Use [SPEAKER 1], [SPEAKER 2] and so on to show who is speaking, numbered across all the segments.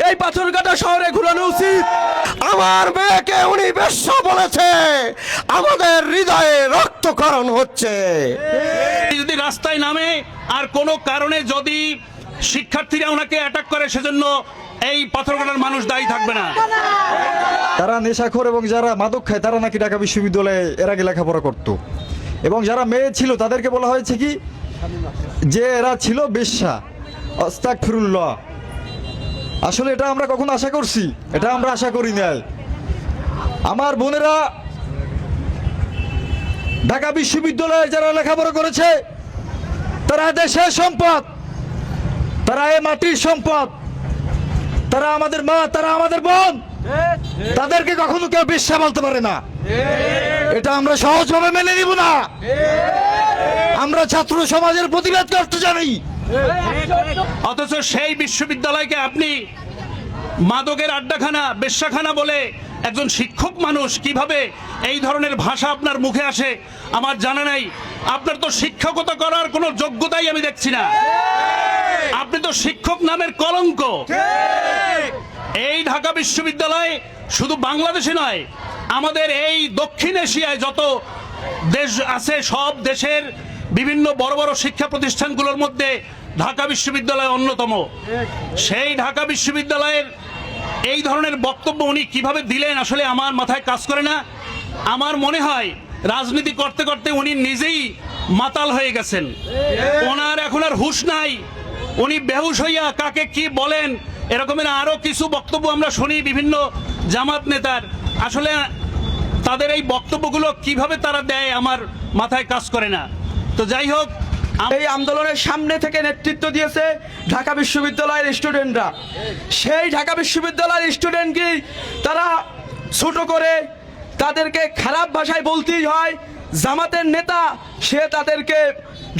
[SPEAKER 1] এই পাথরঘাটা শহরে ঘুরানো উচিত।
[SPEAKER 2] আমার মেয়েকে উনি বেশ্যা বলেছে, আমাদের হৃদয়ে রক্তক্ষরণ হচ্ছে।
[SPEAKER 3] যদি রাস্তায় নামে আর কোনো কারণে যদি শিক্ষার্থীরা ওনাকে অ্যাটাক করে, সেজন্য এই পাথরঘাটার মানুষ দায়ী থাকবে না।
[SPEAKER 4] তারা নেশাখোর এবং যারা মাদক খায় তারা নাকি ঢাকা বিশ্ববিদ্যালয়ে এর আগে লেখাপড়া করত, এবং যারা মেয়ে ছিল তাদেরকে বলা হয়েছে কি যে এরা ছিল বেশ্যা। আস্তাগফিরুল্লাহ। আসলে এটা আমরা কখন আশা করছি? এটা আমরা আশা করি নাই। আমার বোনেরা ঢাকা বিশ্ববিদ্যালয়ে যারা লেখাপড়া করেছে তারা দেশের সম্পদ, তারা এ মাটির সম্পদ, তারা আমাদের মা, তারা আমাদের বোন। তাদেরকে কখনো কেউ বেশ্যা বলতে পারে না। এটা আমরা সহজভাবে মেনে নিব না। আমরা ছাত্র সমাজের প্রতিবাদ করতে জানি।
[SPEAKER 3] অথচ সেই বিশ্ববিদ্যালয়কে আপনি মাদকের আড্ডাখানা, বেশ্যাখানা বলে একজন শিক্ষক মানুষ কিভাবে এই ধরনের ভাষা আপনার মুখে আসে আমার জানা নাই। আপনার তো শিক্ষকতা করার কোনো যোগ্যতাই আমি দেখছি না। আপনি তো শিক্ষক নামের কলঙ্ক। এই ঢাকা বিশ্ববিদ্যালয় শুধু বাংলাদেশে নয়, আমাদের এই দক্ষিণ এশিয়ায় যত দেশ আছে সব দেশের বিভিন্ন বড় বড় শিক্ষা প্রতিষ্ঠানগুলোর মধ্যে ঢাকা বিশ্ববিদ্যালয় অন্যতম। সেই ঢাকা বিশ্ববিদ্যালয়ের এই ধরনের বক্তব্য উনি কিভাবে দিলেন আসলে আমার মাথায় কাজ করে না। আমার মনে হয় রাজনীতি করতে করতে উনি নিজেই মাতাল হয়ে গেছেন। ওনার এখন আর হুঁশ নাই। উনি বেহুশ হইয়া কাকে কি বলেন এরকমের আরো কিছু বক্তব্য আমরা শুনি বিভিন্ন জামাত নেতার। আসলে তাদের এই বক্তব্যগুলো কিভাবে তারা দেয় আমার মাথায় কাজ করে না। তো যাই হোক,
[SPEAKER 1] এই আন্দোলনের সামনে থেকে নেতৃত্ব দিয়েছে ঢাকা বিশ্ববিদ্যালয়ের স্টুডেন্টরা। সেই ঢাকা বিশ্ববিদ্যালয়ের স্টুডেন্টকে তারা ছোট করে তাদেরকে খারাপ ভাষায় বলতেই হয়। জামাতের নেতা সে তাদেরকে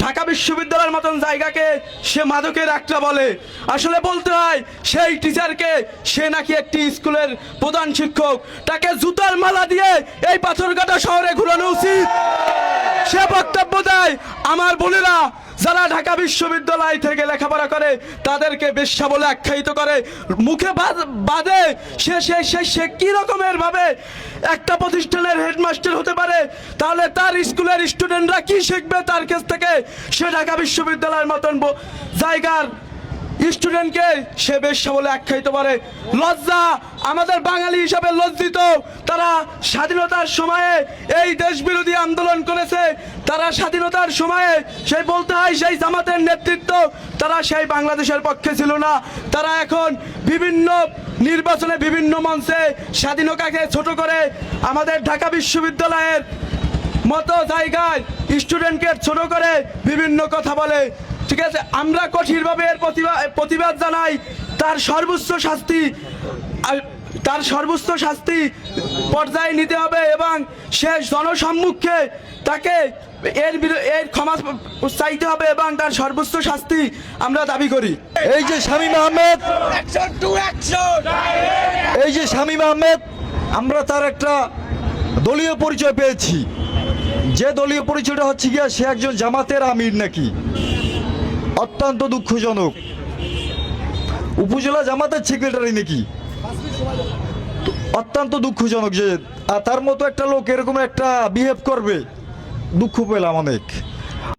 [SPEAKER 1] ঢাকা বিশ্ববিদ্যালয়ের মতন জায়গাকে সে মাদকের একটা বলে। আসলে বলতে হয় সেই টিচারকে, সে নাকি একটি স্কুলের প্রধান শিক্ষক, তাকে জুতার মালা দিয়ে এই পাথরঘাটা শহরে ঘুরানো উচিত। সে বক্তব্য দেয় আমার বোনেরা যারা ঢাকা বিশ্ববিদ্যালয় থেকে লেখাপড়া করে তাদেরকে বেশ্যা বলে আখ্যায়িত করে, মুখে বাদে সে সে সে সে কি রকমের ভাবে একটা প্রতিষ্ঠানের হেডমাস্টার হতে পারে? তাহলে তার স্কুলের স্টুডেন্টরা কি শিখবে তার কাছ থেকে? সে ঢাকা বিশ্ববিদ্যালয়ের মতন জায়গার স্টুডেন্টকে সে বেশ্যা বলে আখ্যায়িত করে। লজ্জা! আমাদের বাঙালি হিসাবে লজ্জিত। তারা স্বাধীনতার সময়ে এই দেশ বিরোধী আন্দোলন করেছে। তারা স্বাধীনতার সময়ে সেই বলতে হয় সেই জামাতের নেতৃত্ব, তারা সেই বাংলাদেশের পক্ষে ছিল না। তারা এখন বিভিন্ন নির্বাচনে বিভিন্ন মঞ্চে স্বাধীনতাকে ছোট করে আমাদের ঢাকা বিশ্ববিদ্যালয়ের মতো জায়গায় স্টুডেন্টকে ছোট করে বিভিন্ন কথা বলে। ঠিক আছে, আমরা কঠিনভাবে এর প্রতিবাদ জানাই। তার সর্বোচ্চ শাস্তি পর্যায়ে নিতে হবে এবং সে জনসম্মুখে তাকে এর ক্ষমা চাইতে হবে এবং তার সর্বোচ্চ শাস্তি আমরা দাবি করি।
[SPEAKER 4] এই যে শামীম আহমেদ, এই যে শামীম আহমেদ, আমরা তার একটা দলীয় পরিচয় পেয়েছি। যে দলীয় পরিচয়টা হচ্ছে গিয়া সে একজন জামাতের আমির নাকি। অত্যন্ত দুঃখজনক। উপজেলা জামাতের সেক্রেটারি নাকি। অত্যন্ত দুঃখজনক যে তার মতো একটা লোক এরকম একটা বিহেভ করবে। দুঃখ পেলাম অনেক।